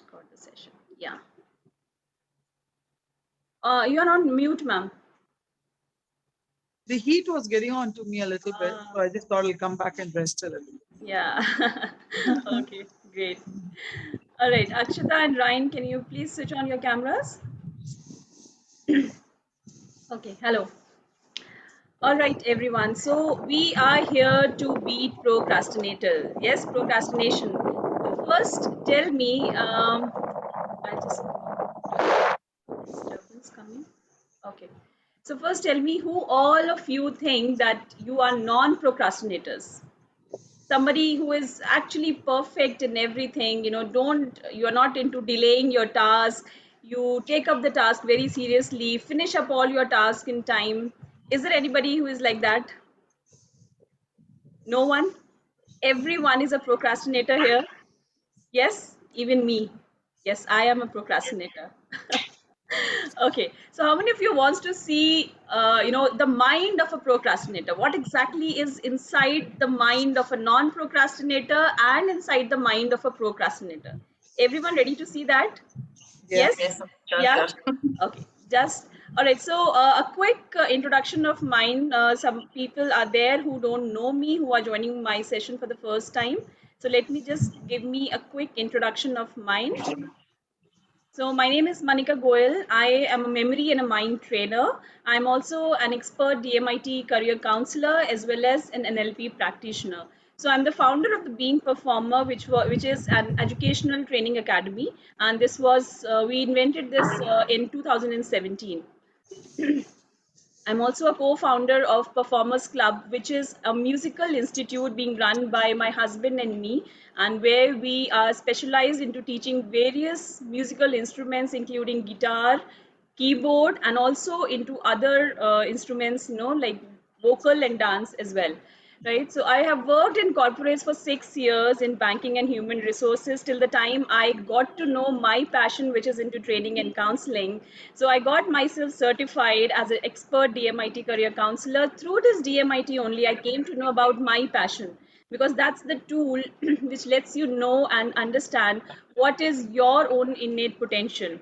record the session. Yeah. You are on mute, ma'am. The heat was getting on to me a little bit, so I just thought I'll come back and rest a little. Yeah. Okay, great. All right, Akshita and Ryan, can you please switch on your cameras? Okay, hello. All right, everyone. So we are here to beat procrastinator. Yes, procrastination. So first, tell me. I'll just disturbance coming. Okay. So first, tell me who all of you think that you are non-procrastinators. Somebody who is actually perfect in everything. You're not into delaying your task. You take up the task very seriously. Finish up all your tasks in time. Is there anybody who is like that? No one? Everyone is a procrastinator here. Yes, even me. Yes, I am a procrastinator. Okay, so how many of you wants to see the mind of a procrastinator? What exactly is inside the mind of a non-procrastinator and inside the mind of a procrastinator? Everyone ready to see that? Yes. Yes? Yeah? Okay, just all right. So, a quick introduction of mine. Some people are there who don't know me, who are joining my session for the first time. So, let me just give me a quick introduction of mine. So, my name is Manika Goyal. I am a memory and a mind trainer. I'm also an expert DMIT career counselor as well as an NLP practitioner. So, I'm the founder of the Being Performer, which is an educational training academy, and this was we invented this in 2017. I'm also a co-founder of Performers Club, which is a musical institute being run by my husband and me, and where we are specialized into teaching various musical instruments, including guitar, keyboard, and also into other instruments, like vocal and dance as well. Right. So I have worked in corporates for 6 years in banking and human resources till the time I got to know my passion, which is into training and counseling. So I got myself certified as an expert DMIT career counselor. Through this DMIT only, I came to know about my passion, because that's the tool which lets you know and understand what is your own innate potential.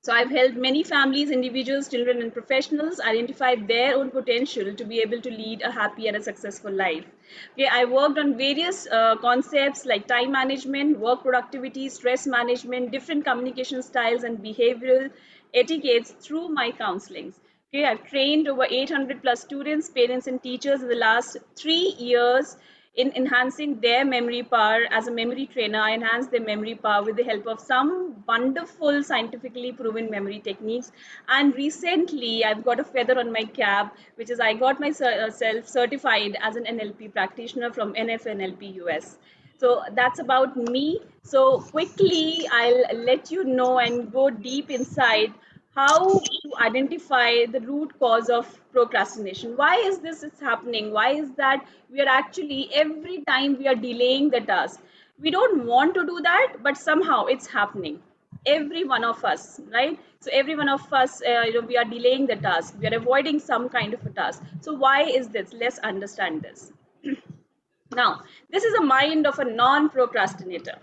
So I've helped many families, individuals, children, and professionals identify their own potential to be able to lead a happy and a successful life. Okay, I worked on various concepts like time management, work productivity, stress management, different communication styles, and behavioral etiquettes through my counselings. Okay, I've trained over 800 plus students, parents, and teachers in the last 3 years in enhancing their memory power. As a memory trainer, I enhance their memory power with the help of some wonderful scientifically proven memory techniques. And recently, I've got a feather on my cap, which is I got myself certified as an NLP practitioner from NFNLP US. So that's about me. So quickly, I'll let you know and go deep inside how to identify the root cause of procrastination. Why is this is happening? Why is that we are actually every time we are delaying the task? We don't want to do that, but somehow it's happening. Every one of us, right? So every one of us, we are delaying the task. We are avoiding some kind of a task. So why is this? Let's understand this. Now, this is a mind of a non-procrastinator.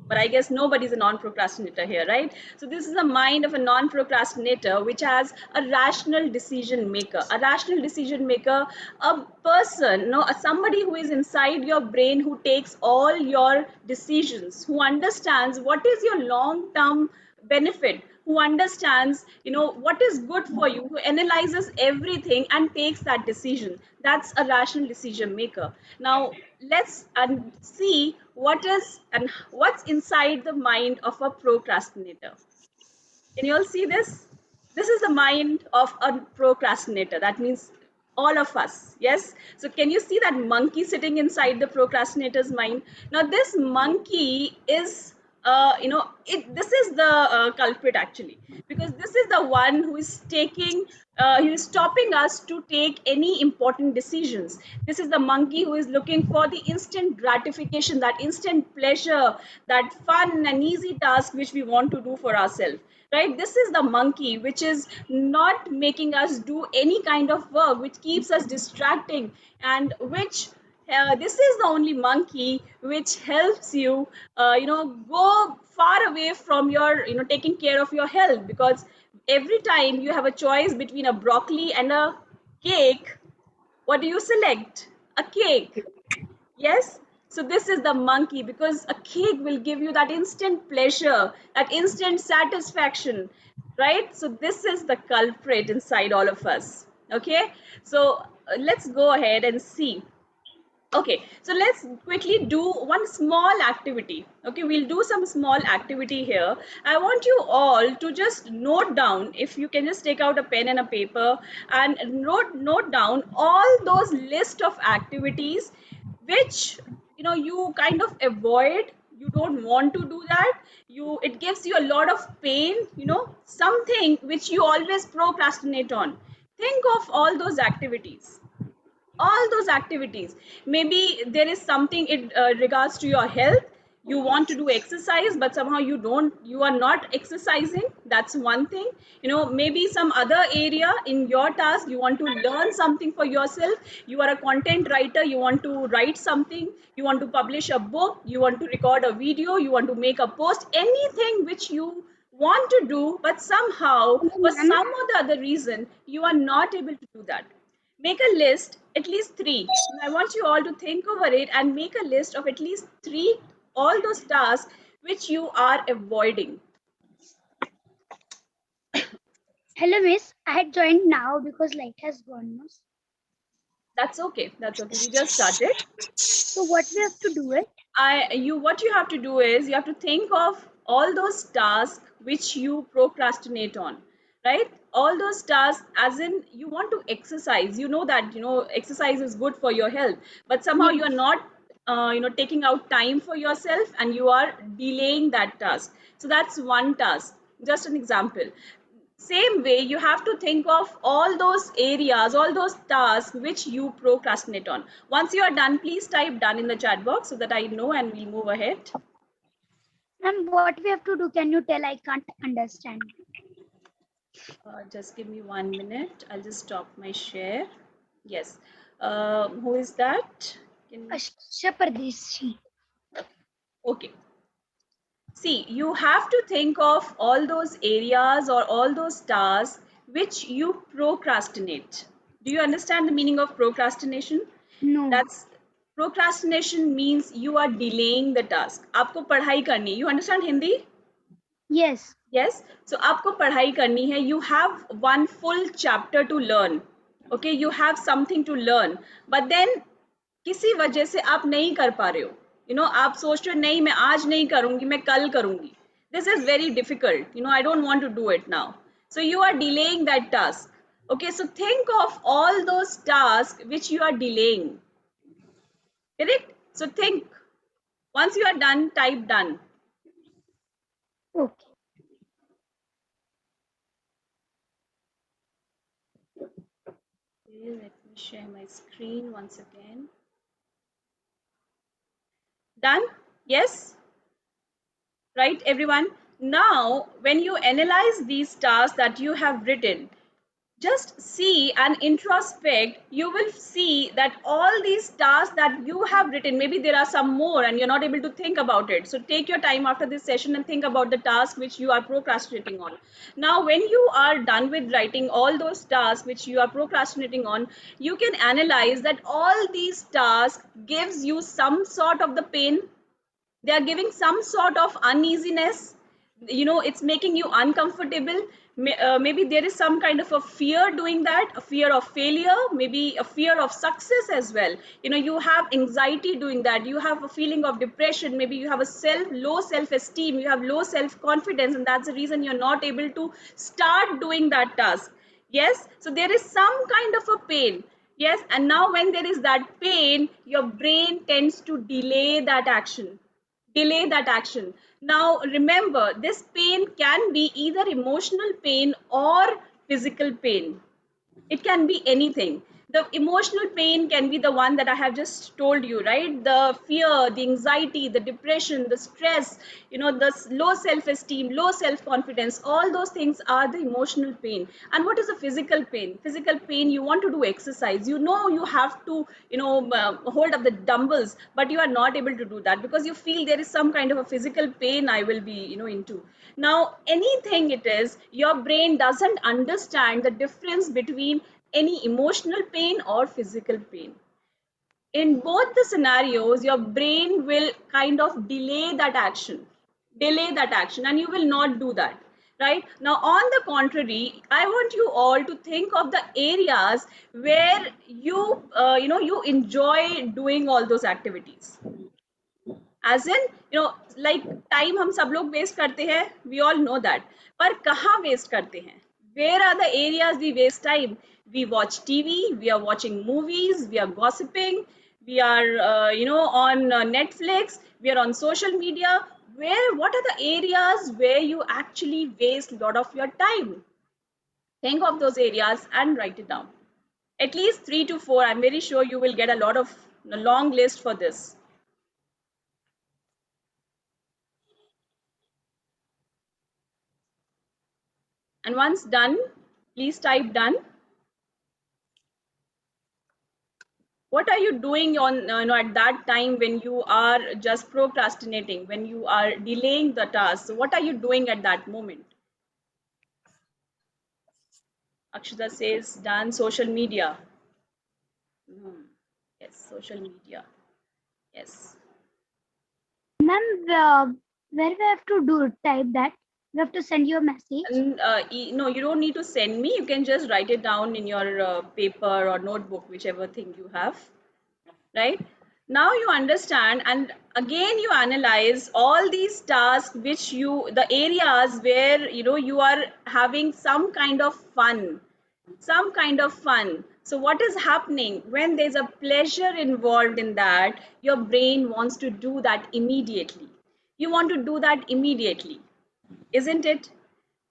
But I guess nobody's a non-procrastinator here, right? So this is a mind of a non-procrastinator which has a rational decision maker. A rational decision maker, a person, no, somebody who is inside your brain who takes all your decisions, who understands what is your long-term benefit, who understands what is good for you, who analyzes everything and takes that decision. That's a rational decision maker. Now let's see what is and what's inside the mind of a procrastinator. Can you all see this? This is the mind of a procrastinator. That means all of us. Yes. So can you see that monkey sitting inside the procrastinator's mind? Now this monkey is, this is the culprit actually, because this is the one who is taking, he is stopping us to take any important decisions. This is the monkey who is looking for the instant gratification, that instant pleasure, that fun and easy task which we want to do for ourselves, right? This is the monkey which is not making us do any kind of work, which keeps us distracting and which This is the only monkey which helps you, go far away from your, taking care of your health. Because every time you have a choice between a broccoli and a cake, what do you select? A cake. Yes. So this is the monkey, because a cake will give you that instant pleasure, that instant satisfaction, right? So this is the culprit inside all of us. Okay. So let's go ahead and see. Okay, so let's quickly do one small activity. Okay, we'll do some small activity here. I want you all to just note down, if you can just take out a pen and a paper and note down all those list of activities which you kind of avoid. You don't want to do that. It gives you a lot of pain, something which you always procrastinate on. Think of all those activities, maybe there is something in regards to your health. You want to do exercise, but somehow you are not exercising. That's one thing. Maybe some other area in your task, you want to learn something for yourself. You are a content writer, you want to write something, you want to publish a book, you want to record a video, you want to make a post, anything which you want to do, but somehow Hello, for ma'am. some or the other reason you are not able to do that. Make a list, at least three. I want you all to think over it and make a list of at least three, all those tasks which you are avoiding. Hello, miss. I had joined now because light has gone. No? That's okay. That's okay. We just started. So what we have to do it? What you have to do is you have to think of all those tasks which you procrastinate on, right? All those tasks, as in you want to exercise. You know that exercise is good for your health, but somehow you are Yes. not taking out time for yourself, and you are delaying that task. So that's one task. Just an example. Same way, you have to think of all those areas, all those tasks which you procrastinate on. Once you are done, please type done in the chat box so that I know, and we'll move ahead. Ma'am, what we have to do? Can you tell? I can't understand. Just give me 1 minute. I'll just stop my share. Yes. Who is that? Ashya Pardeshi. Okay. See, you have to think of all those areas or all those tasks which you procrastinate. Do you understand the meaning of procrastination? No. That's Procrastination means you are delaying the task. आपको पढ़ाई करनी. You understand Hindi? Yes. Yes. So आपको पढ़ाई करनी है. You have one full chapter to learn. Okay, you have something to learn. But then किसी वजह से आप नहीं कर पा रहे हो. आप सोच रहे हो नहीं मैं आज नहीं करूंगी, मैं कल करूंगी. This is very difficult. I don't want to do it now. So you are delaying that task. Okay, so think of all those tasks which you are delaying. Correct? So think. Once you are done, type done. Okay. Okay, let me share my screen once again. Done? Yes? Right, everyone? Now, when you analyze these tasks that you have written, just see and introspect. You will see that all these tasks that you have written, maybe there are some more and you're not able to think about it. So take your time after this session and think about the task which you are procrastinating on. Now when you are done with writing all those tasks which you are procrastinating on, you can analyze that all these tasks gives you some sort of the pain. They are giving some sort of uneasiness. It's making you uncomfortable. Maybe there is some kind of a fear doing that, a fear of failure, maybe a fear of success as well. You have anxiety doing that, you have a feeling of depression, maybe you have a low self esteem, you have low self confidence, and that's the reason you're not able to start doing that task. Yes, so there is some kind of a pain. Yes, and now when there is that pain, your brain tends to delay that action. Now remember, this pain can be either emotional pain or physical pain. It can be anything. The emotional pain can be the one that I have just told you, right? The fear, the anxiety, the depression, the stress, the low self-esteem, low self-confidence, all those things are the emotional pain. And what is the physical pain? Physical pain, you want to do exercise, you have to, hold up the dumbbells, but you are not able to do that because you feel there is some kind of a physical pain I will be, into. Now, anything it is, your brain doesn't understand the difference between any emotional pain or physical pain. In both the scenarios, your brain will kind of delay that action, and you will not do that. Right now, on the contrary, I want you all to think of the areas where you enjoy doing all those activities. As in, like time हम सब लोग waste करते हैं, we all know that. पर कहाँ waste करते हैं? Where are the areas we waste time? We watch TV, we are watching movies, we are gossiping, we are on Netflix, we are on social media. What are the areas where you actually waste a lot of your time? Think of those areas and write it down. At least 3 to 4. I'm very sure you will get a long list for this. And once done, please type done. What are you doing on at that time when you are just procrastinating, when you are delaying the task? So what are you doing at that moment? Akshita says done. Social media. Hmm. Yes, social media. Yes. Ma'am, where we have to do type that? We have to send you a message. And no, you don't need to send me. You can just write it down in your paper or notebook, whichever thing you have. Right now you understand, and again you analyze all these tasks which the areas where you are having some kind of fun, so what is happening when there's a pleasure involved in that? Your brain wants to do that immediately. You want to do that immediately, isn't it?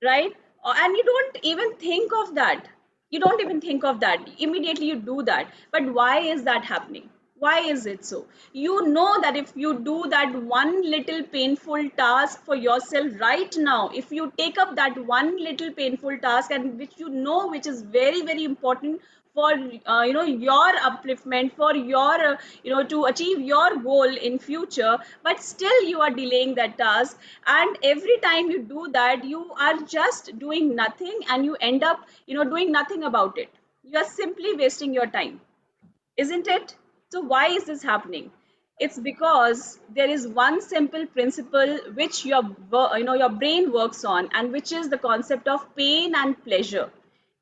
Right? And you don't even think of that. You don't even think of that. Immediately you do that. But why is that happening? Why is it so? You know that if you do that one little painful task for yourself right now, if you take up that one little painful task, and which is very, very important for your upliftment, for your to achieve your goal in future, but still you are delaying that task, and every time you do that you are just doing nothing, and you end up doing nothing about it. You are simply wasting your time, isn't it? So why is this happening? It's because there is one simple principle which your brain works on, and which is the concept of pain and pleasure.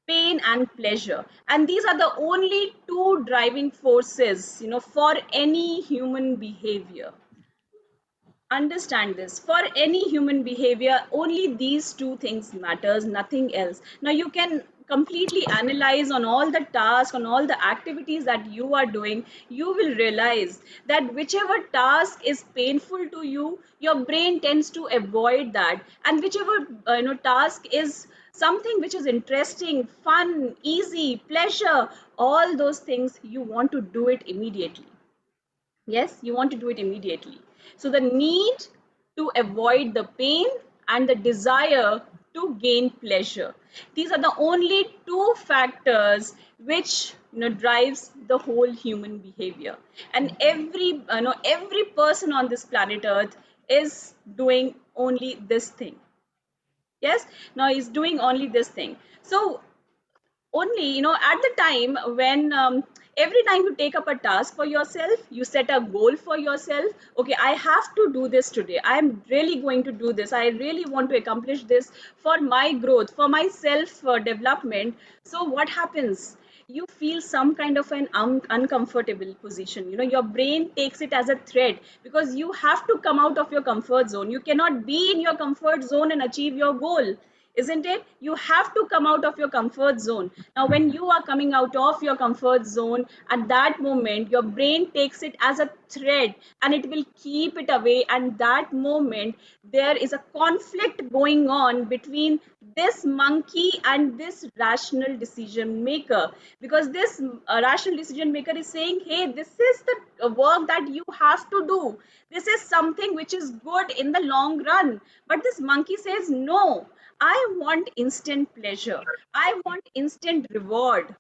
Pain and pleasure, and these are the only two driving forces for any human behavior. Understand this. For any human behavior, only these two things matters, nothing else. Now you can completely analyze on all the tasks, on all the activities that you are doing. You will realize that whichever task is painful to you, your brain tends to avoid that, and whichever task is something which is interesting, fun, easy, pleasure, all those things, you want to do it immediately. Yes, you want to do it immediately. So the need to avoid the pain and the desire to gain pleasure. These are the only two factors which drives the whole human behavior. And every person on this planet Earth is doing only this thing. Yes, now he's doing only this thing. So only at the time when every time you take up a task for yourself, you set a goal for yourself. Okay, I have to do this today, I am really going to do this, I really want to accomplish this for my growth, for my self development. So what happens? You feel some kind of an uncomfortable position. Your brain takes it as a threat, because you have to come out of your comfort zone. You cannot be in your comfort zone and achieve your goal, isn't it? You have to come out of your comfort zone. Now when you are coming out of your comfort zone, at that moment your brain takes it as a threat, and it will keep it away, and that moment there is a conflict going on between this monkey and this rational decision maker, because this rational decision maker is saying, hey, this is the work that you have to do, this is something which is good in the long run. But this monkey says, no, I want instant pleasure, I want instant reward.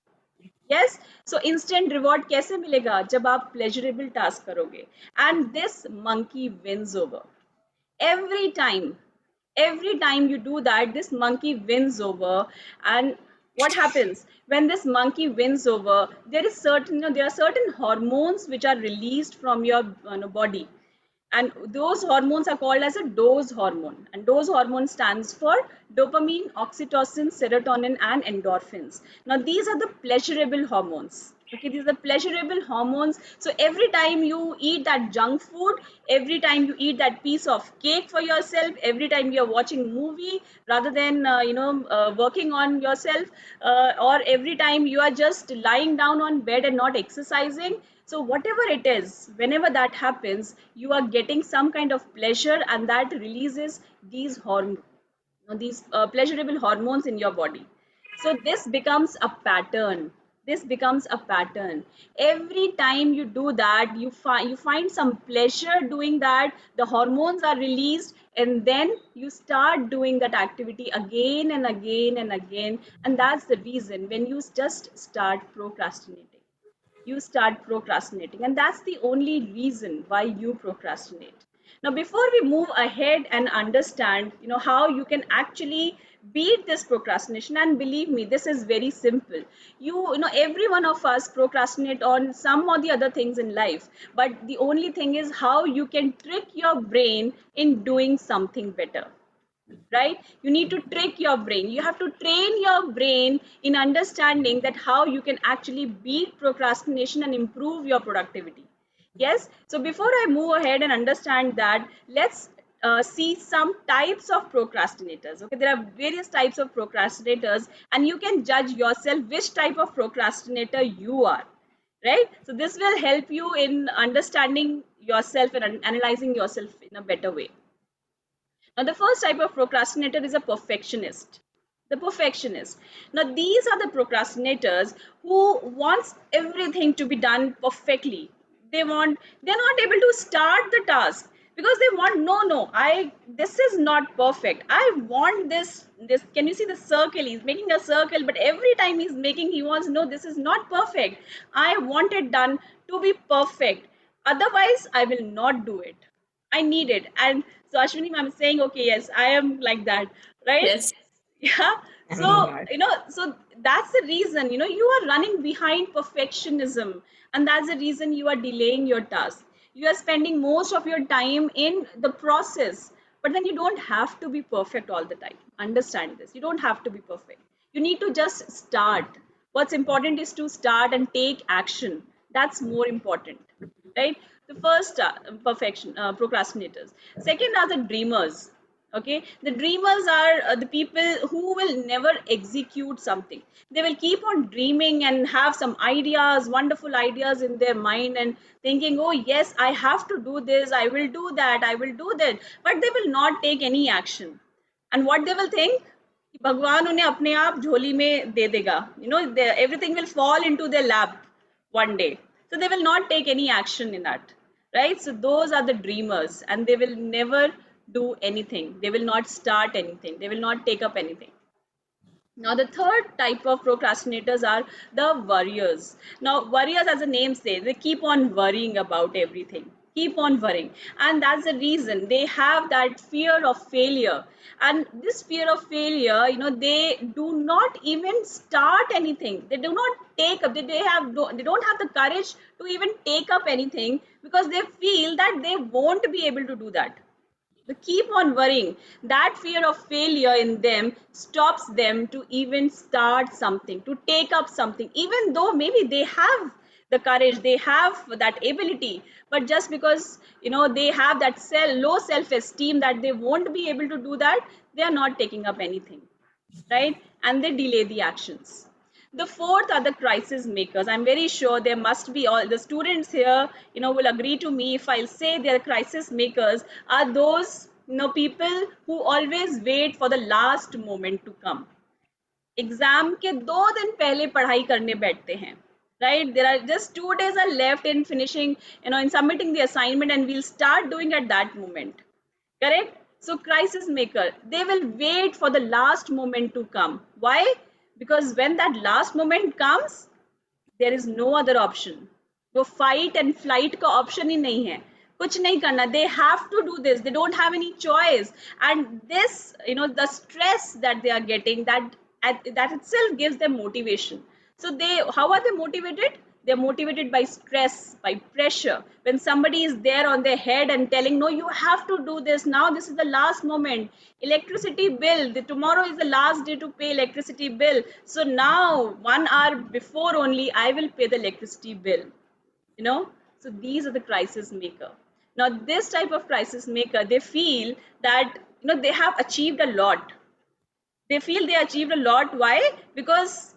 Yes, so instant reward कैसे मिलेगा जब आप pleasurable task करोगे. And this monkey wins over every time. Every time you do that, this monkey wins over. And what happens when this monkey wins over? There is certain, there are certain hormones which are released from your body, and those hormones are called as a dose hormone, and dose hormone stands for dopamine, oxytocin, serotonin, and endorphins. Now these are the pleasurable hormones. Okay, these are the pleasurable hormones. So every time you eat that junk food, every time you eat that piece of cake for yourself, every time you're watching movie rather than working on yourself, or every time you are just lying down on bed and not exercising, so whatever it is, whenever that happens, you are getting some kind of pleasure, and that releases these pleasurable hormones in your body. So this becomes a pattern. This becomes a pattern. Every time you do that, you find some pleasure doing that. The hormones are released, and then you start doing that activity again and again and again. And that's the reason when you just start procrastinating, you start procrastinating, and that's the only reason why you procrastinate. Now before we move ahead and understand how you can actually beat this procrastination, and believe me, this is very simple. Every one of us procrastinate on some or the other things in life, but the only thing is how you can trick your brain in doing something better. Right, you need to trick your brain, you have to train your brain in understanding that how you can actually beat procrastination and improve your productivity. Yes, so before I move ahead and understand that, let's see some types of procrastinators. Okay, there are various types of procrastinators, and you can judge yourself which type of procrastinator you are. Right, so this will help you in understanding yourself and analyzing yourself in a better way. Now, the first type of procrastinator is a perfectionist. The perfectionist. Now, these are the procrastinators who wants everything to be done perfectly. They're not able to start the task because they want, this is not perfect. I want this. Can you see the circle? He's making a circle, but every time he wants, no, this is not perfect. I want it done to be perfect. Otherwise, I will not do it. I need it. And so Ashwini ma'am is saying, okay, yes, I am like that, right? Yes. Yeah. So, so that's the reason, you are running behind perfectionism, and that's the reason you are delaying your task. You are spending most of your time in the process, but then you don't have to be perfect all the time. Understand this. You don't have to be perfect. You need to just start. What's important is to start and take action. That's more important, right? The first procrastinators. Second are the dreamers. Okay, the dreamers are the people who will never execute something. They will keep on dreaming and have some ideas, wonderful ideas in their mind, and thinking, oh yes, I have to do this, I will do that, I will do that, but they will not take any action. And what they will think, भगवान उन्हें अपने आप झोली में दे देगा, everything will fall into their lap one day. So they will not take any action in that, right? So those are the dreamers, and they will never do anything. They will not start anything. They will not take up anything. Now, the third type of procrastinators are the worriers. Now, worriers, as the name says, they keep on worrying about everything, keep on worrying. And that's the reason they have that fear of failure. And this fear of failure, they do not even start anything. They do not take up, they don't have the courage to even take up anything because they feel that they won't be able to do that. They keep on worrying. That fear of failure in them stops them to even start something, to take up something, even though maybe they have the courage, they have that ability, but just because they have that low self-esteem that they won't be able to do that, they are not taking up anything, right? And they delay the actions. The fourth are the crisis makers. I'm very sure there must be all the students here, will agree to me if I'll say they're crisis makers, are those people who always wait for the last moment to come. Exam के 2 दिन पहले पढ़ाई करने बैठते हैं, right? There are just 2 days are left in finishing, in submitting the assignment, and we'll start doing at that moment. Correct? So crisis maker, they will wait for the last moment to come. Why? Because when that last moment comes, there is no other option. वो fight and flight का option ही नहीं है, कुछ नहीं करना. They have to do this. They don't have any choice. And this, the stress that they are getting, that itself gives them motivation. So how are they motivated? They're motivated by stress, by pressure. When somebody is there on their head and telling, no, you have to do this now, this is the last moment. Electricity bill, tomorrow is the last day to pay electricity bill. So now 1 hour before only I will pay the electricity bill. So these are the crisis maker. Now this type of crisis maker, they feel that they have achieved a lot. They feel they achieved a lot. Why? Because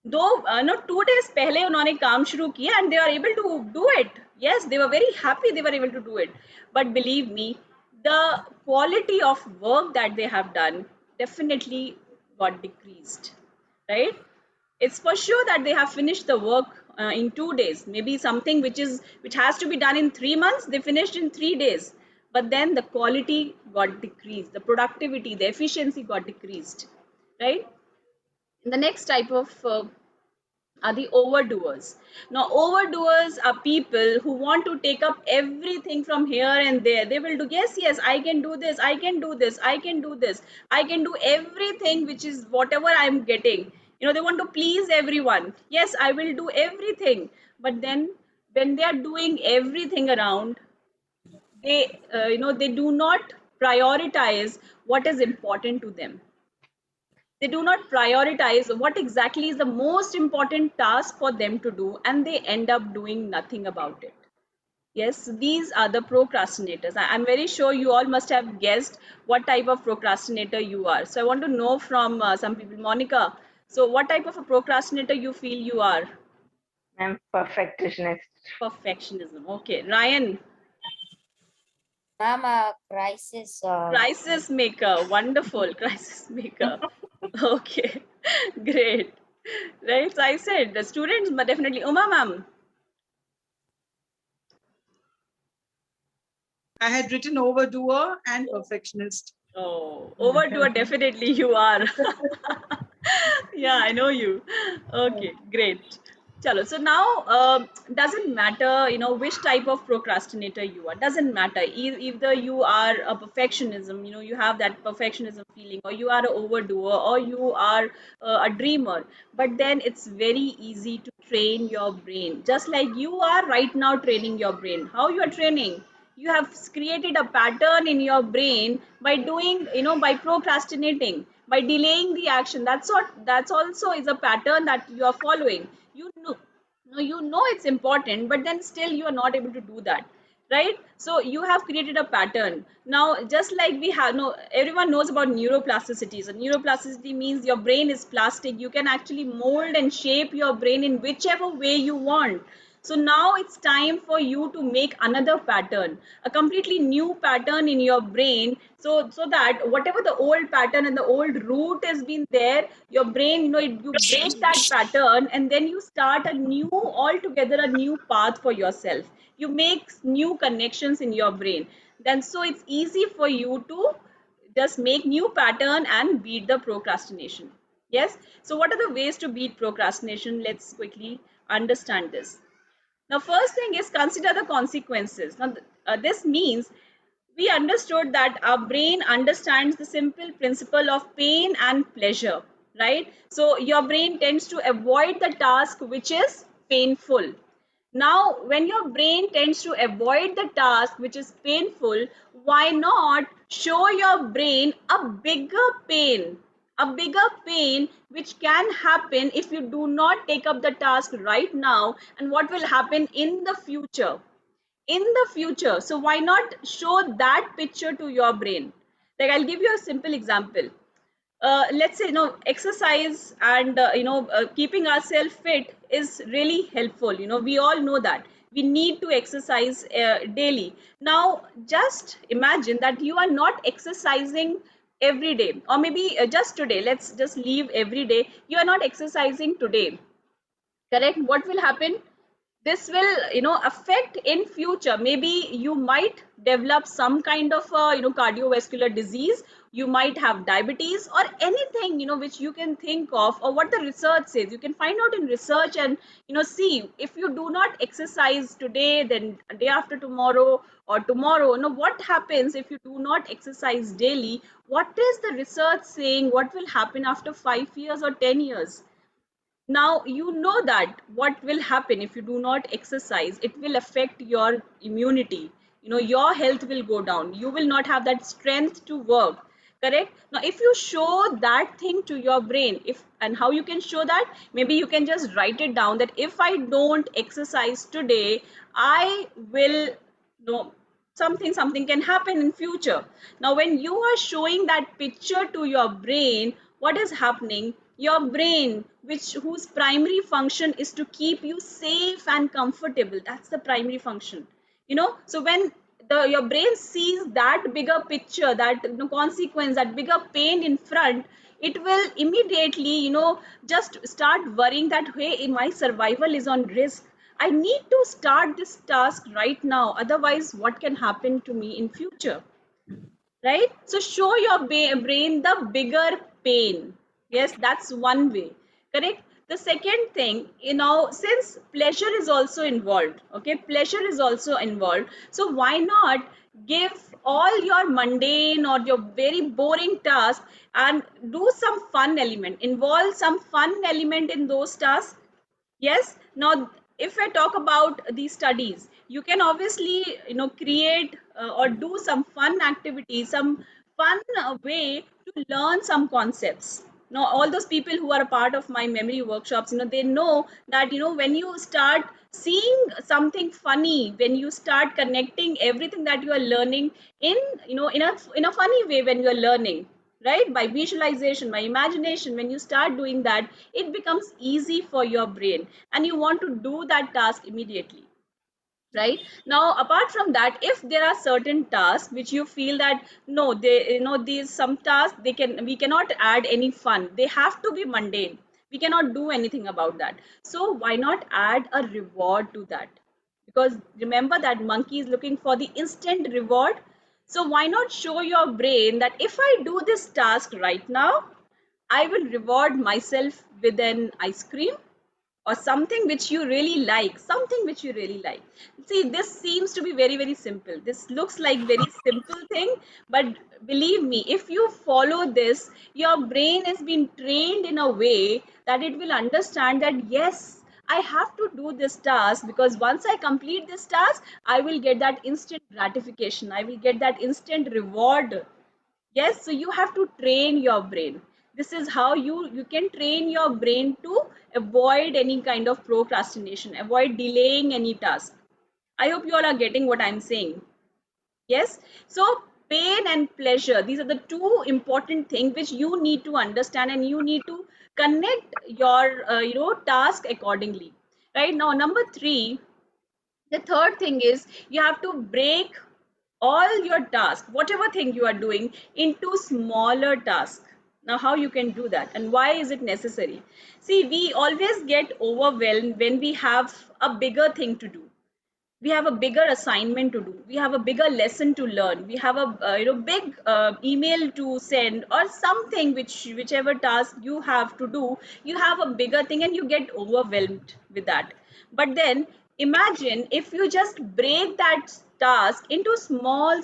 though 2 days पहले उन्होंने काम शुरू किया and they are able to do it. Yes, they were very happy they were able to do it. But believe me, the quality of work that they have done definitely got decreased, right? It's for sure that they have finished the work in 2 days. Maybe something which has to be done in 3 months, they finished in 3 days. But then the quality got decreased, the productivity, the efficiency got decreased, right? And the next type of are the overdoers. Now, overdoers are people who want to take up everything from here and there. They will do, yes, yes, I can do this, I can do this, I can do this, I can do everything, which is whatever I'm getting. They want to please everyone. Yes, I will do everything. But then when they are doing everything around, they do not prioritize what is important to them. They do not prioritize what exactly is the most important task for them to do, and they end up doing nothing about it. Yes, these are the procrastinators. I'm very sure you all must have guessed what type of procrastinator you are. So I want to know from some people. Monica, so what type of a procrastinator you feel you are? I'm perfectionist. Perfectionism. Okay. Ryan, Ma'am, a crisis. crisis maker. Wonderful. Crisis maker. Okay. Great. Right. So I said the students, but definitely Uma ma'am. I had written overdoer and perfectionist. Oh, overdoer, definitely you are. Yeah, I know you. Okay, great. Chalo. So now, doesn't matter, which type of procrastinator you are. Doesn't matter. Either you are a perfectionism, you have that perfectionism feeling, or you are an overdoer, or you are a dreamer. But then it's very easy to train your brain, just like you are right now training your brain. How you are training? You have created a pattern in your brain by doing, by procrastinating, by delaying the action. That's also is a pattern that you are following. You know it's important, but then still you are not able to do that, right? So you have created a pattern. Now, just like we have, no, everyone knows about neuroplasticity. So neuroplasticity means your brain is plastic. You can actually mold and shape your brain in whichever way you want. So now it's time for you to make another pattern, a completely new pattern in your brain. So that whatever the old pattern and the old root has been there, your brain, you break that pattern, and then you start a new, altogether a new path for yourself. You make new connections in your brain. Then so it's easy for you to just make new pattern and beat the procrastination. Yes. So what are the ways to beat procrastination? Let's quickly understand this. Now, first thing is consider the consequences. Now, this means we understood that our brain understands the simple principle of pain and pleasure, right? So, your brain tends to avoid the task which is painful. Now, when your brain tends to avoid the task which is painful, why not show your brain a bigger pain which can happen if you do not take up the task right now, and what will happen in the future? In the future. So, why not show that picture to your brain? Like, I'll give you a simple example. Let's say, exercise and keeping ourselves fit is really helpful. We all know that We need to exercise daily. Now just imagine that you are not exercising every day, or maybe just today, let's just leave every day, you are not exercising today, correct? What will happen? This will affect in future. Maybe you might develop some kind of cardiovascular disease, you might have diabetes or anything which you can think of, or what the research says. You can find out in research and see, if you do not exercise today, then day after tomorrow or tomorrow, what happens if you do not exercise daily? What is the research saying? What will happen after 5 years or 10 years? Now you know that what will happen if you do not exercise. It will affect your immunity, your health will go down, you will not have that strength to work, correct? Now if you show that thing to your brain, if and how you can show that, maybe you can just write it down that if I don't exercise today, I will no something can happen in future. Now when you are showing that picture to your brain, what is happening? Your brain, which whose primary function is to keep you safe and comfortable, that's the primary function. So when your brain sees that bigger picture, that consequence, that bigger pain in front, it will immediately just start worrying that, hey, my survival is on risk, I need to start this task right now, otherwise what can happen to me in future, right? So show your brain the bigger pain. Yes, that's one way, correct? The second thing, since pleasure is also involved, okay, pleasure is also involved, so why not give all your mundane or your very boring task and do some fun element, involve some fun element in those tasks. Yes. Now, if I talk about these studies, you can obviously, create or do some fun activities, some fun way to learn some concepts. Now, all those people who are a part of my memory workshops, they know that, when you start seeing something funny, when you start connecting everything that you are learning in, in a funny way when you are learning, right, by visualization, by imagination, when you start doing that, it becomes easy for your brain and you want to do that task immediately, right? Now apart from that, if there are certain tasks which you feel that no, they these some tasks, we cannot add any fun, they have to be mundane, we cannot do anything about that, so why not add a reward to that? Because remember that monkey is looking for the instant reward. So why not show your brain that if I do this task right now, I will reward myself with an ice cream or something which you really like, something which you really like. See, this seems to be very, very simple. This looks like very simple thing, but believe me, if you follow this, your brain has been trained in a way that it will understand that yes, I have to do this task, because once I complete this task, I will get that instant gratification. I will get that instant reward. Yes, so you have to train your brain. This is how you can train your brain to avoid any kind of procrastination, avoid delaying any task. I hope you all are getting what I'm saying. Yes. So pain and pleasure, these are the two important things which you need to understand, and you need to connect your task accordingly. Right now, number 3, the third thing is you have to break all your tasks, whatever thing you are doing, into smaller tasks. Now, how you can do that and why is it necessary? See, we always get overwhelmed when we have a bigger thing to do, we have a bigger assignment to do, we have a bigger lesson to learn, we have a big email to send, or something, whichever task you have to do, you have a bigger thing and you get overwhelmed with that. But then imagine if you just break that task into small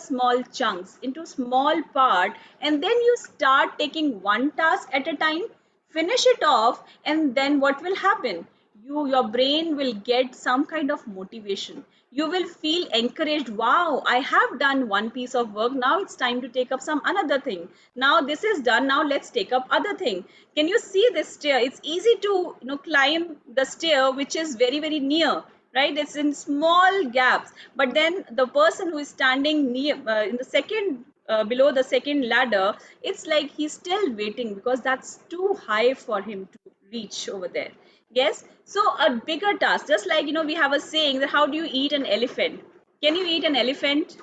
chunks, into small part, and then you start taking one task at a time, finish it off, and then what will happen? Your brain will get some kind of motivation, you will feel encouraged. Wow, I have done one piece of work, now it's time to take up some another thing. Now this is done, now let's take up other thing. Can you see this stair? It's easy to climb the stair which is very, very near, right? It's in small gaps, but then the person who is standing near in the second below the second ladder, it's like he's still waiting because that's too high for him to reach over there. Yes. So a bigger task, just like, we have a saying that how do you eat an elephant? Can you eat an elephant?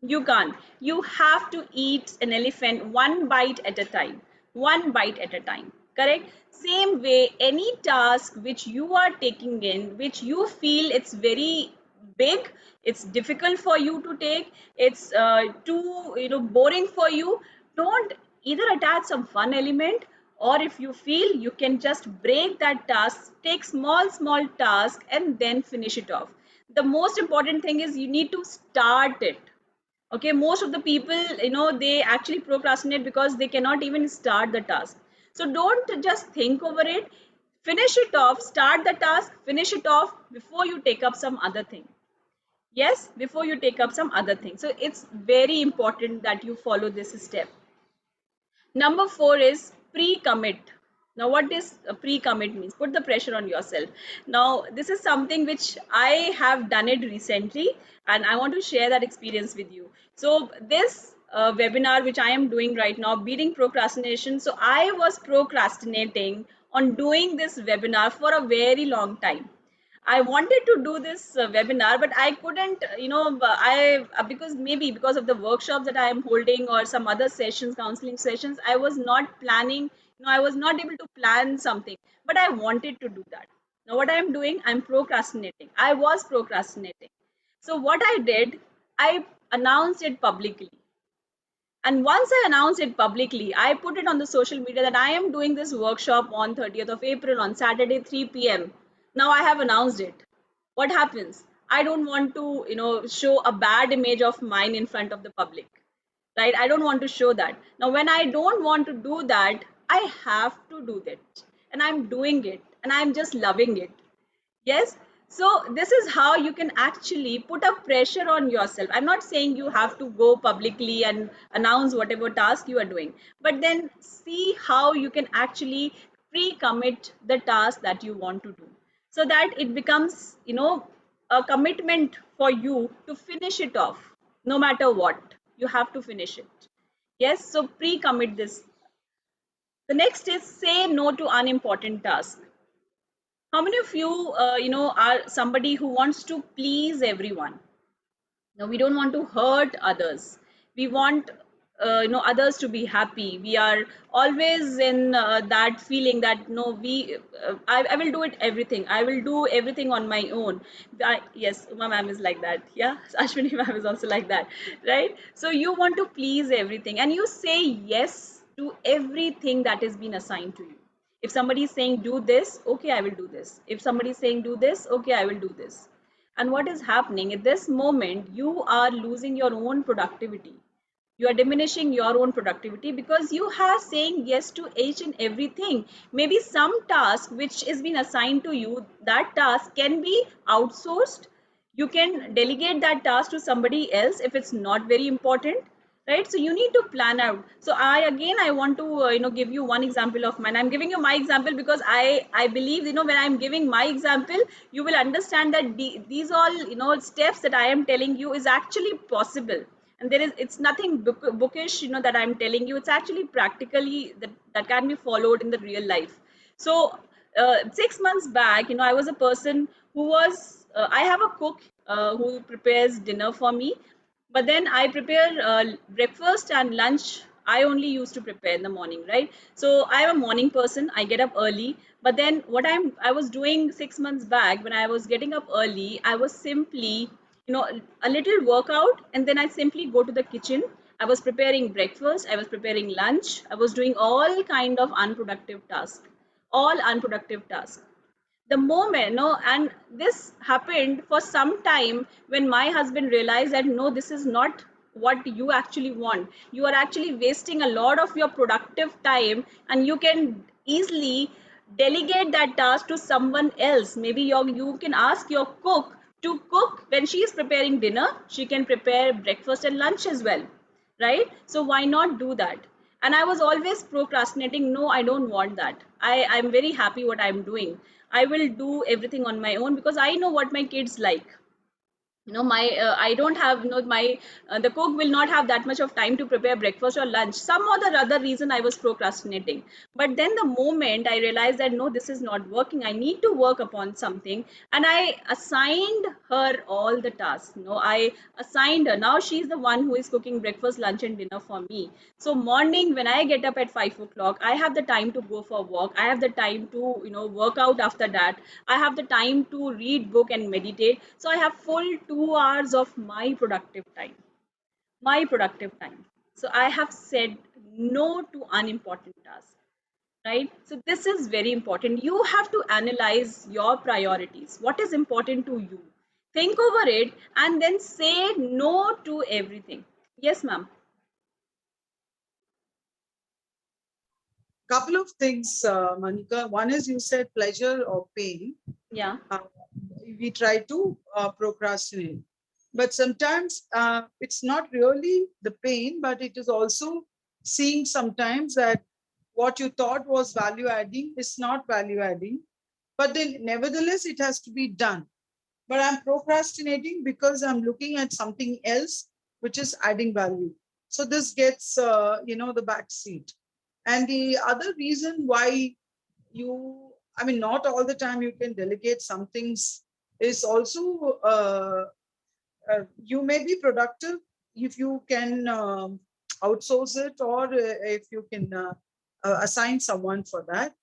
You can't. You have to eat an elephant one bite at a time. One bite at a time. Correct? Same way, any task which you are taking in, which you feel it's very big, it's difficult for you to take, it's too boring for you, don't either attach some fun element, or if you feel, you can just break that task, take small task and then finish it off. The most important thing is you need to start it. Okay, most of the people, they actually procrastinate because they cannot even start the task. So don't just think over it, finish it off, start the task, finish it off before you take up some other thing. Yes, before you take up some other thing. So it's very important that you follow this step. Number 4 is pre-commit. Now, what is pre-commit means? Put the pressure on yourself. Now, this is something which I have done it recently, and I want to share that experience with you. So, this webinar which I am doing right now, beating procrastination. So, I was procrastinating on doing this webinar for a very long time. I wanted to do this webinar, but I couldn't, because maybe because of the workshops that I am holding or some other sessions, counseling sessions, I was not planning, I was not able to plan something, but I wanted to do that. Now, what I am doing, I'm procrastinating. I was procrastinating. So, what I did, I announced it publicly. And once I announced it publicly, I put it on the social media that I am doing this workshop on 30th of April on Saturday, 3 p.m. Now I have announced it. What happens? I don't want to, show a bad image of mine in front of the public, right? I don't want to show that. Now, when I don't want to do that, I have to do that. And I'm doing it and I'm just loving it. Yes. So this is how you can actually put a pressure on yourself. I'm not saying you have to go publicly and announce whatever task you are doing, but then see how you can actually pre-commit the task that you want to do, so that it becomes, a commitment for you to finish it off. No matter what, you have to finish it. Yes. So pre-commit this. The next is say no to unimportant tasks. How many of you, are somebody who wants to please everyone? No, we don't want to hurt others. We want, others to be happy. We are always in that feeling that no, I will do it everything. I will do everything on my own. Yes, Uma ma'am is like that. Yeah, Ashwini ma'am is also like that, right? So you want to please everything, and you say yes to everything that has been assigned to you. If somebody is saying do this, okay, I will do this. If somebody is saying do this, okay, I will do this. And what is happening at this moment, you are losing your own productivity. You are diminishing your own productivity because you are saying yes to each and everything. Maybe some task which is been assigned to you, that task can be outsourced. You can delegate that task to somebody else if it's not very important, right? So you need to plan out. So I want to give you one example of mine. I'm giving you my example because I believe, when I'm giving my example, you will understand that these all, steps that I am telling you is actually possible. And it's nothing bookish, that I'm telling you. It's actually practically that can be followed in the real life. So 6 months back, I was a person who was I have a cook who prepares dinner for me, but then I prepare breakfast and lunch. I only used to prepare in the morning, right? So I am a morning person. I get up early. But then I was doing 6 months back, when I was getting up early, I was simply, a little workout, and then I simply go to the kitchen. I was preparing breakfast. I was preparing lunch. I was doing all kind of unproductive tasks, all unproductive tasks. The moment, no, and this happened for some time, when my husband realized that no, this is not what you actually want. You are actually wasting a lot of your productive time, and you can easily delegate that task to someone else. Maybe you can ask your cook to cook. When she is preparing dinner, she can prepare breakfast and lunch as well, right? So why not do that? And I was always procrastinating. No, I don't want that. I'm very happy what I'm doing. I will do everything on my own because I know what my kids like. I don't have, my the cook will not have that much of time to prepare breakfast or lunch. Some or the other reason I was procrastinating. But then the moment I realized that no, this is not working, I need to work upon something, and I assigned her all the tasks. I assigned her. Now she's the one who is cooking breakfast, lunch and dinner for me. So morning when I get up at 5 o'clock, I have the time to go for walk. I have the time to work out. After that, I have the time to read book and meditate. So I have full 2 hours of my productive time. My productive time. So I have said no to unimportant tasks. Right? So this is very important. You have to analyze your priorities. What is important to you? Think over it and then say no to everything. Yes, ma'am. Couple of things, Manika. One is you said pleasure or pain. Yeah. We try to procrastinate. But sometimes it's not really the pain, but it is also seeing sometimes that what you thought was value adding is not value adding. But then, nevertheless, it has to be done. But I'm procrastinating because I'm looking at something else which is adding value. So this gets, the back seat. And the other reason why not all the time you can delegate some things is also you may be productive if you can outsource it, or if you can assign someone for that.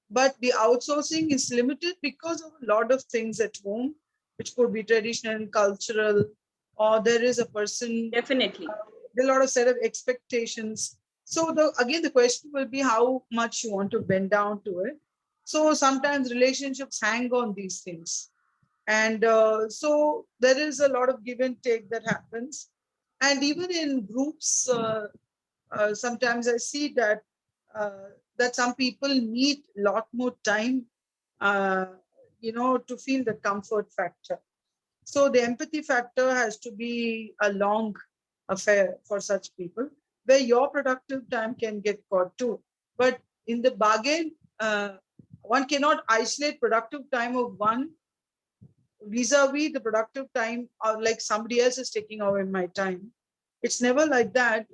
But the outsourcing is limited because of a lot of things at home, which could be traditional and cultural, or there is a person, Definitely. there are a lot of set of expectations. So again, the question will be how much you want to bend down to it. So sometimes relationships hang on these things. And so there is a lot of give and take that happens. And even in groups, sometimes I see that some people need a lot more time, to feel the comfort factor. So the empathy factor has to be a long affair for such people, where your productive time can get caught too. But in the bargain, one cannot isolate productive time of one vis-a-vis the productive time, or like somebody else is taking away my time. It's never like that.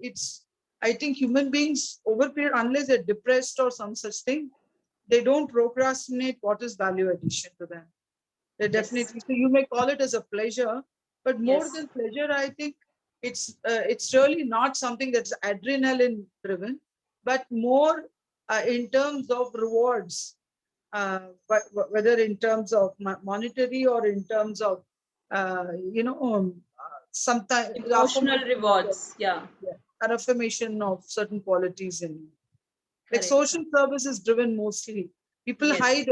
I think human beings over period, unless they're depressed or some such thing, they don't procrastinate what is value addition to them. They Yes. definitely, so you may call it as a pleasure, but more Yes. than pleasure, I think it's really not something that's adrenaline driven, but more in terms of rewards, whether in terms of monetary or in terms of sometimes Emotional rewards. Yeah. an affirmation of certain qualities in you. Like Correct. social service is driven mostly. People Yes. hide,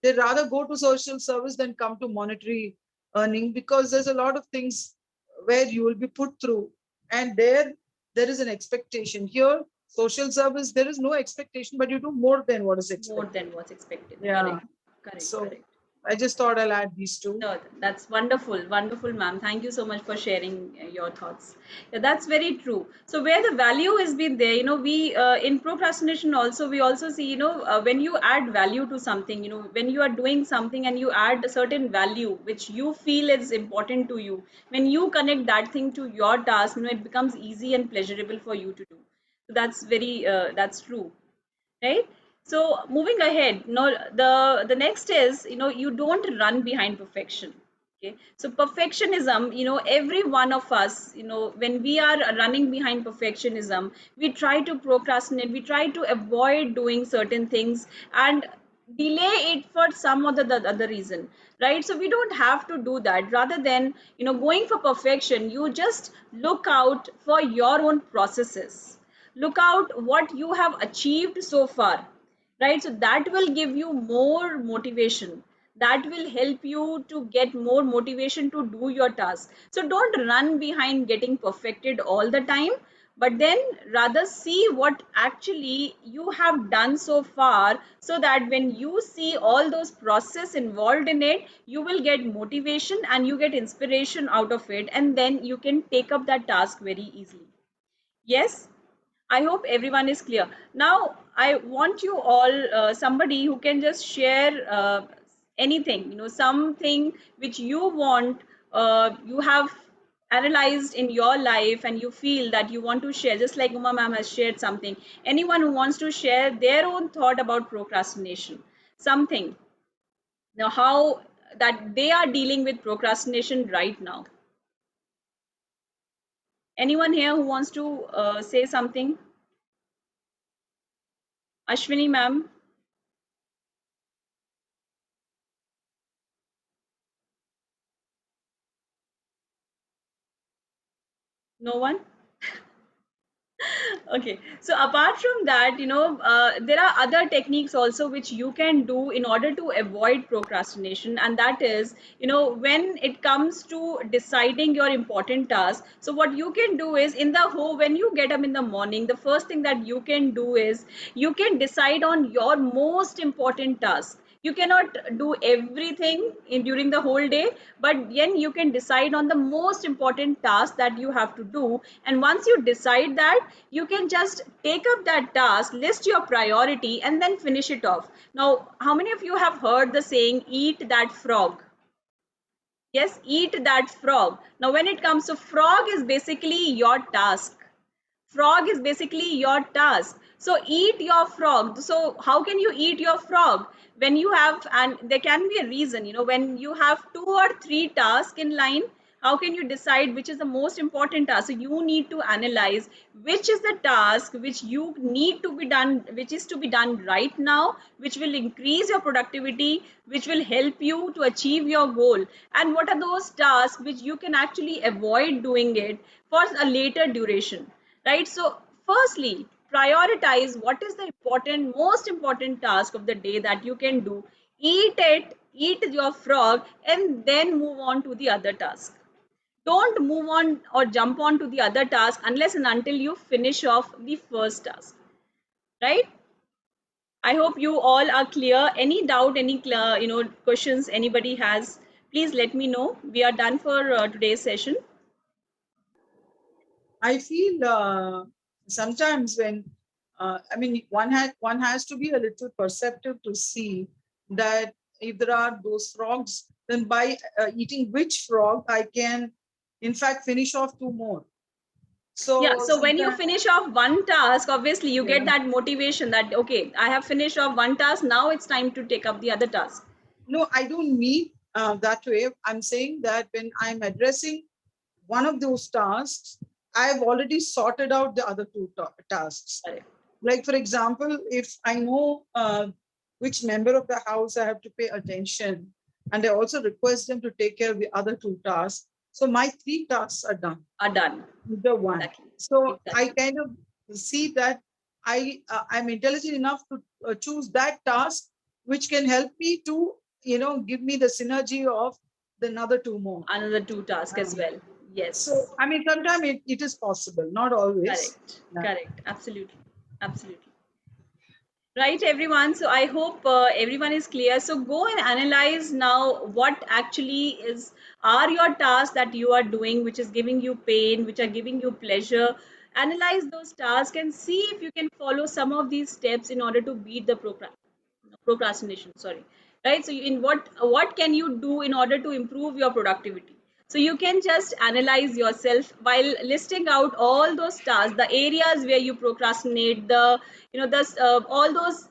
they rather go to social service than come to monetary earning, because there's a lot of things where you will be put through, and there is an expectation. Here, social service, there is no expectation, but you do more than what is More expected. than what's expected. Yeah. Correct. Correct. So Correct. I just thought I'll add these two. No, that's wonderful, wonderful, ma'am. Thank you so much for sharing your thoughts. Yeah, that's very true. So where the value has been there, we in procrastination also we also see, when you add value to something, when you are doing something and you add a certain value which you feel is important to you, when you connect that thing to your task, it becomes easy and pleasurable for you to do. So that's true, right? So moving ahead, the next is, you don't run behind perfection. Okay, so perfectionism, every one of us, when we are running behind perfectionism, we try to procrastinate, we try to avoid doing certain things and delay it for some the other reason, right? So we don't have to do that. Rather than going for perfection, you just look out for your own processes, look out what you have achieved so far, right? So that will give you more motivation, that will help you to get more motivation to do your task. So don't run behind getting perfected all the time, but then rather see what actually you have done so far, so that when you see all those process involved in it, you will get motivation and you get inspiration out of it, and then you can take up that task very easily. Yes, I hope everyone is clear. Now, I want you all, somebody who can just share anything, something which you want you have analyzed in your life and you feel that you want to share, just like Uma ma'am has shared something. Anyone who wants to share their own thought about procrastination, something, now how that they are dealing with procrastination right now. Anyone here who wants to say something? Ashwini ma'am, no one? Okay, so apart from that, there are other techniques also which you can do in order to avoid procrastination, and that is, when it comes to deciding your important task. So what you can do is, in the whole, when you get up in the morning, the first thing that you can do is you can decide on your most important task. You cannot do everything during the whole day, but then you can decide on the most important task that you have to do. And once you decide that, you can just take up that task, list your priority, and then finish it off. Now, how many of you have heard the saying, eat that frog? Yes, eat that frog. Now, when it comes to frog, is basically your task. Frog is basically your task. So eat your frog. So how can you eat your frog? When you have, and there can be a reason, when you have 2 or 3 tasks in line, how can you decide which is the most important task? So you need to analyze which is the task which you need to be done, which is to be done right now, which will increase your productivity, which will help you to achieve your goal, and what are those tasks which you can actually avoid doing it for a later duration, right? So firstly, prioritize what is the most important task of the day that you can do. Eat it, eat your frog, and then move on to the other task. Don't move on or jump on to the other task unless and until you finish off the first task, right? I hope you all are clear. Any doubt, any questions anybody has, please let me know. We are done for today's session. I feel sometimes when I mean one has to be a little perceptive to see that if there are those frogs, then by eating which frog I can in fact finish off 2 more. Yeah, So so when you sometimes, finish off one task, obviously you yeah. get that motivation that, okay, I have finished off one task, now it's time to take up the other task. No, I don't mean that way. I'm saying that when I'm addressing one of those tasks, I've already sorted out the other 2 tasks. Correct. Like, for example, if I know which member of the house I have to pay attention, and I also request them to take care of the other 2 tasks, so my 3 tasks are done. Are done. The one. Exactly. So I Exactly. kind of see that I'm intelligent enough to choose that task which can help me to give me the synergy of the another 2 more. Another 2 tasks as well. So Yes. I mean, sometimes it is possible, not always. Correct. Yeah. Correct. Absolutely. Absolutely. Right, everyone. So I hope everyone is clear. So go and analyze now what actually are your tasks that you are doing, which is giving you pain, which are giving you pleasure. Analyze those tasks and see if you can follow some of these steps in order to beat the procrastination. Sorry, right? So in what can you do in order to improve your productivity? So you can just analyze yourself while listing out all those tasks, the areas where you procrastinate, all those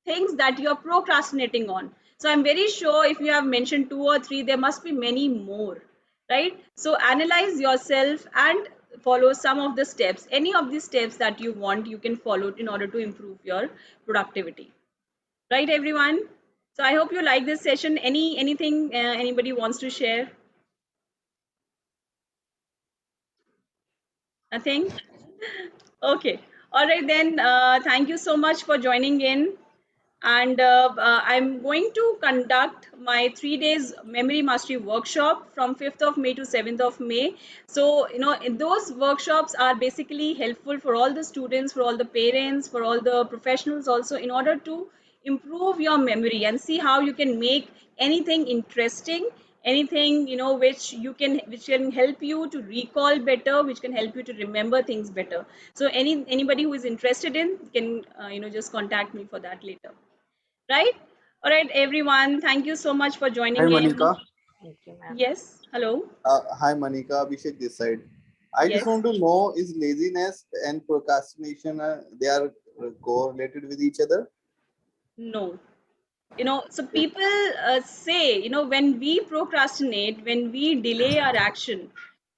things that you're procrastinating on. So I'm very sure if you have mentioned 2 or 3, there must be many more, right? So analyze yourself and follow some of the steps. Any of the steps that you want, you can follow in order to improve your productivity. Right, everyone? So I hope you like this session. Anything anybody wants to share? Nothing? Okay. All right, then. Thank you so much for joining in. And I'm going to conduct my 3 days memory mastery workshop from 5th of May to 7th of May. So, those workshops are basically helpful for all the students, for all the parents, for all the professionals also, in order to improve your memory and see how you can make anything interesting, anything which can help you to recall better, which can help you to remember things better. So anybody who is interested in can just contact me for that later. Right? All right, everyone. Thank you so much for Hi, joining in. Manika. Thank you, ma'am. Yes. Hello. Hi, Manika. Abhishek this side. I just Yes. want to know, is laziness and procrastination they are correlated with each other? No. So people say, when we procrastinate, when we delay our action,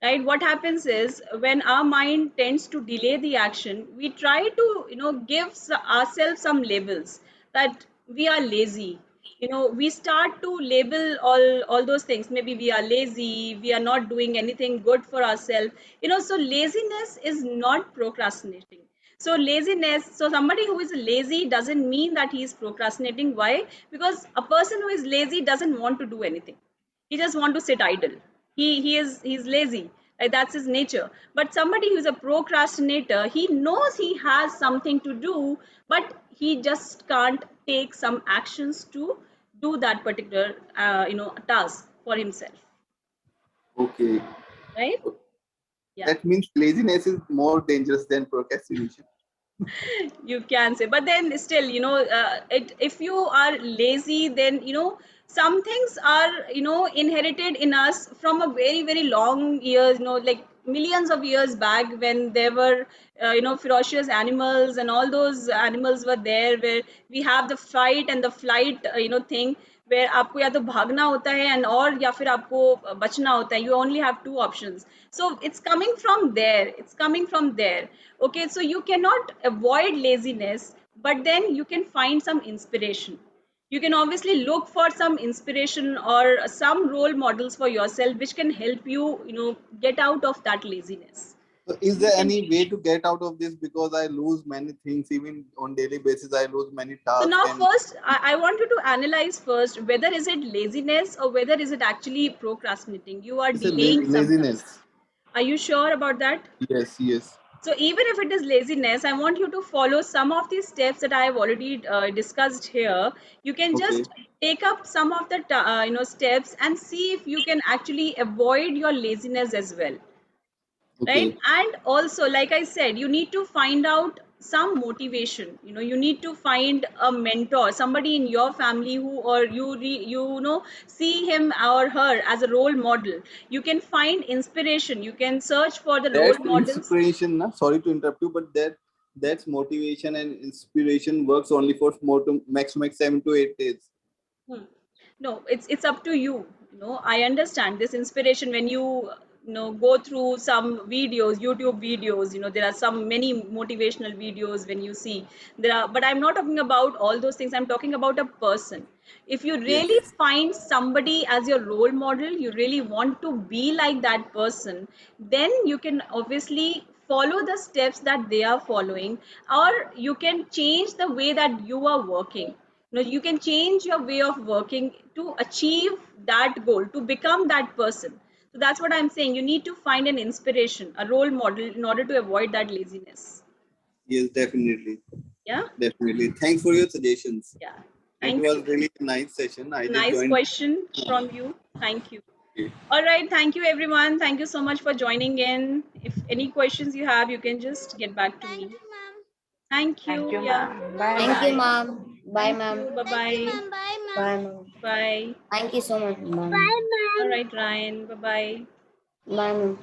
right, what happens is when our mind tends to delay the action, we try to give ourselves some labels that we are lazy. We start to label all those things. Maybe we are lazy, we are not doing anything good for ourselves. So laziness is not procrastinating. So laziness, so somebody who is lazy doesn't mean that he is procrastinating. Why? Because a person who is lazy doesn't want to do anything. He just want to sit idle. He's lazy. Right? That's his nature. But somebody who is a procrastinator, he knows he has something to do, but he just can't take some actions to do that particular task for himself. Okay. Right? Yeah. That means laziness is more dangerous than procrastination. You can say, but then still, if you are lazy, then some things are inherited in us from a very very long years, like millions of years back, when there were ferocious animals, and all those animals were there, where we have the fight and the flight thing, where आपको या तो भागना होता है and और या फिर आपको बचना होता है. You only have two options. So it's coming from there. Okay, so you cannot avoid laziness, but then you can find some inspiration. You can obviously look for some inspiration or some role models for yourself which can help you get out of that laziness. So is You there can. any way to get out of this? Because I lose many things, even on daily basis. I lose many So tasks, now and first, I want you to analyze first whether is it laziness or whether is it actually procrastinating. You are it's a delaying some task. laziness. Are you sure about that? Yes, yes. So even if it is laziness, I want you to follow some of these steps that I have already discussed here. You can Okay, just take up some of the steps and see if you can actually avoid your laziness as well, right? okay. And also, like I said, you need to find out some motivation. You need to find a mentor, somebody in your family who, or see him or her as a role model. You can find inspiration, you can search for the role That's models. inspiration. Na? Sorry to interrupt you, but that's motivation and inspiration works only for more to maximum 7 to 8 days. Hmm. No, it's up to you. I understand this inspiration when go through some videos, YouTube videos. There are some many motivational videos when you see there are. But I'm not talking about all those things. I'm talking about a person. If you really Yes. find somebody as your role model, you really want to be like that person, then you can obviously follow the steps that they are following, or you can change the way that you are working. You can change your way of working to achieve that goal, to become that person. So that's what I'm saying. You need to find an inspiration, a role model, in order to avoid that laziness. Yes, definitely. Yeah. Definitely. Thanks for your suggestions. Yeah. It Thank was you. really a nice session. I just Nice joined. question from you. Thank you. Okay. All right, thank you everyone. Thank you so much for joining in. If any questions you have, you can just get back to me. Thank Thank you. you, Yeah. ma'am. Bye Thank you, bye. ma'am. Bye, Thank ma'am. you. Bye bye. Bye, ma'am. Bye. Thank you so much, ma'am. All right, Ryan. Bye bye. Bye, ma'am.